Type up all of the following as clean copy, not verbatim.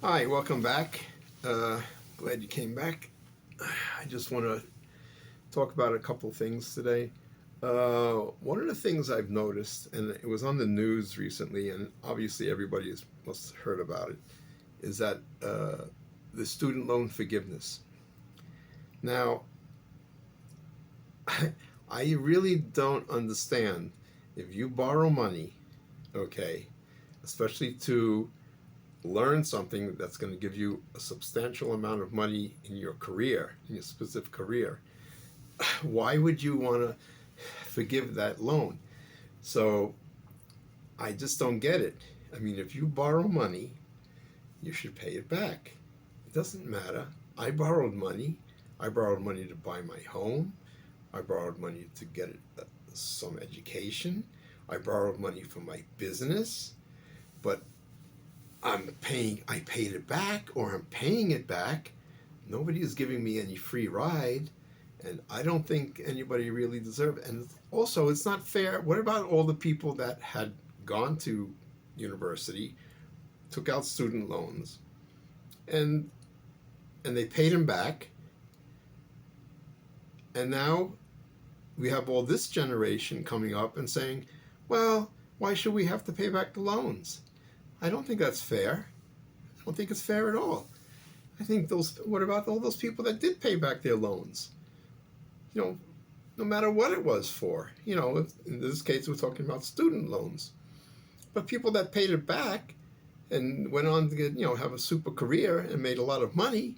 Hi, welcome back. Glad you came back. I just want to talk about a couple things today. One of the things I've noticed, and it was on the news recently, and obviously everybody must have heard about it, is that the student loan forgiveness. Now, I really don't understand if you borrow money, okay, especially to learn something that's going to give you a substantial amount of money in your career, in your specific career, why would you want to forgive that loan? So I just don't get it. I mean, if you borrow money, you should pay it back. It doesn't matter. I borrowed money. I borrowed money to buy my home. I borrowed money to get some education. I borrowed money for my business. But I paid it back, or I'm paying it back. Nobody is giving me any free ride, and I don't think anybody really deserves it. And also, it's not fair. What about all the people that had gone to university, took out student loans, and they paid them back, and now we have all this generation coming up and saying, well, why should we have to pay back the loans? I don't think that's fair. I don't think it's fair at all. I think what about all those people that did pay back their loans? You know, no matter what it was for. In this case, we're talking about student loans. But people that paid it back and went on to get, have a super career and made a lot of money,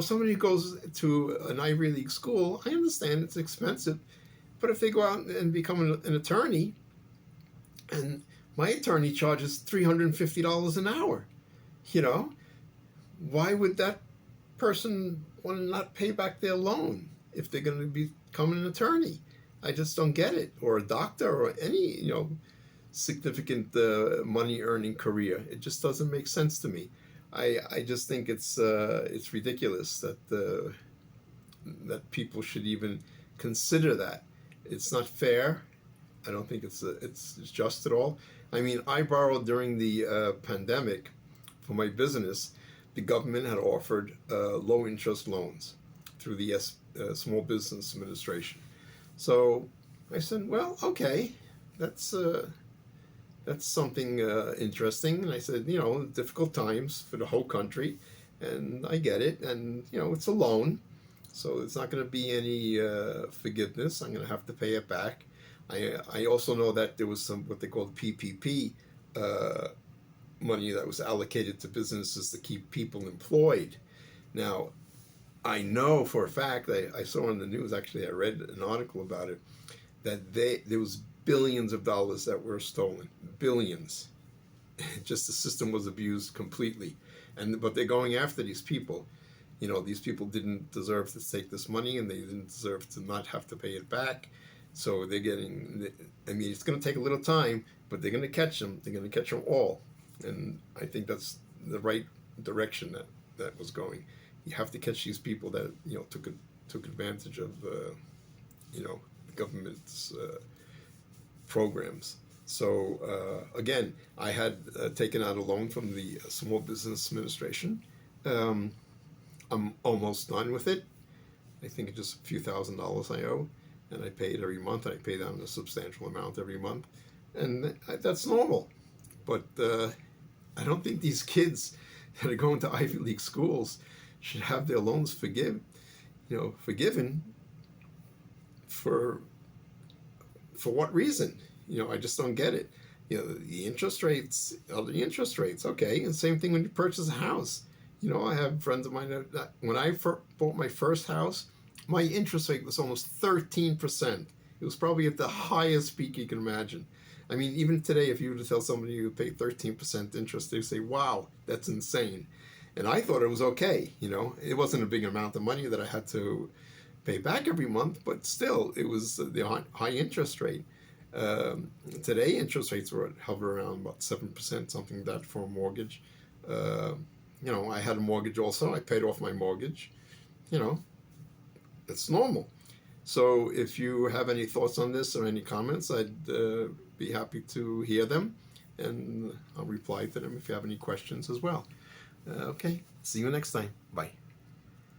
somebody who goes to an Ivy League school, I understand it's expensive, but if they go out and become an attorney, and my attorney charges $350 an hour, you know, why would that person want to not pay back their loan if they're going to become an attorney? I just don't get it. Or a doctor, or any significant money earning career. It just doesn't make sense to me. I just think it's ridiculous that people should even consider that. It's not fair. I don't think it's just at all. I mean, I borrowed during the pandemic for my business. The government had offered low interest loans through the Small Business Administration. So I said, well, okay, that's something interesting. And I said, difficult times for the whole country, and I get it. And it's a loan, so it's not going to be any forgiveness. I'm going to have to pay it back. I also know that there was some what they call PPP money that was allocated to businesses to keep people employed. Now, I know for a fact, I saw on the news, actually I read an article about it, that there was billions of dollars that were stolen. Billions. Just the system was abused completely. But they're going after these people. These people didn't deserve to take this money, and they didn't deserve to not have to pay it back. So they're getting, I mean, it's going to take a little time, but they're going to catch them. They're going to catch them all. And I think that's the right direction that was going. You have to catch these people that, took advantage of, the government's programs. So again, I had taken out a loan from the Small Business Administration. I'm almost done with it. I think it's just a few $1,000s I owe, and I pay it every month. I pay down a substantial amount every month, and that's normal. But I don't think these kids that are going to Ivy League schools should have their loans forgiven for what reason? I just don't get it. The interest rates are the interest rates, okay. And same thing when you purchase a house. I have friends of mine that when I bought my first house, my interest rate was almost 13%. It was probably at the highest peak you can imagine. I mean, even today, if you were to tell somebody you pay 13% interest, they say, wow, that's insane. And I thought it was okay. It wasn't a big amount of money that I had to pay back every month, but still, it was the high interest rate. Today, interest rates hover around about 7%, something like that, for a mortgage. I had a mortgage also. I paid off my mortgage. It's normal. So if you have any thoughts on this or any comments, I'd be happy to hear them, and I'll reply to them if you have any questions as well. Okay, see you next time. Bye.